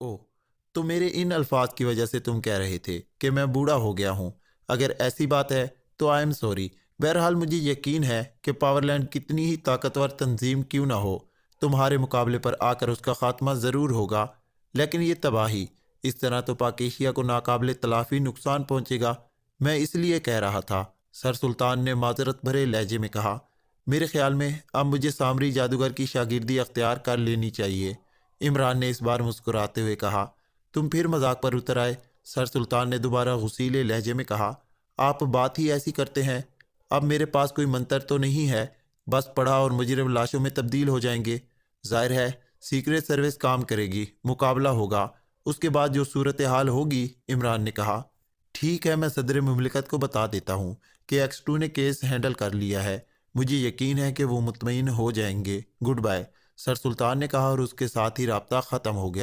اوہ، تو میرے ان الفاظ کی وجہ سے تم کہہ رہے تھے کہ میں بوڑھا ہو گیا ہوں۔ اگر ایسی بات ہے تو آئی ایم سوری۔ بہرحال مجھے یقین ہے کہ پاور لینڈ کتنی ہی طاقتور تنظیم کیوں نہ ہو، تمہارے مقابلے پر آ کر اس کا خاتمہ ضرور ہوگا، لیکن یہ تباہی اس طرح تو پاک ایشیا کو ناقابل تلافی نقصان پہنچے گا۔ میں اس لیے کہہ رہا تھا، سر سلطان نے معذرت بھرے لہجے میں کہا، میرے خیال میں اب مجھے سامری جادوگر کی شاگردی اختیار کر لینی چاہیے۔ عمران نے اس بار مسکراتے ہوئے کہا، تم پھر مذاق پر اتر آئے؟ سر سلطان نے دوبارہ غصیلے لہجے میں کہا، آپ بات ہی ایسی کرتے ہیں۔ اب میرے پاس کوئی منتر تو نہیں ہے، بس پڑھا اور مجرم لاشوں میں تبدیل ہو جائیں گے۔ ظاہر ہے سیکریٹ سروس کام کرے گی، مقابلہ ہوگا، اس کے بعد جو صورتحال ہوگی۔ عمران نے کہا، ٹھیک ہے، میں صدر مملکت کو بتا دیتا ہوں کہ ایکس 2 نے کیس ہینڈل کر لیا ہے، مجھے یقین ہے کہ وہ مطمئن ہو جائیں گے۔ گڈ بائے، سر سلطان نے کہا اور اس کے ساتھ ہی رابطہ ختم ہو گیا۔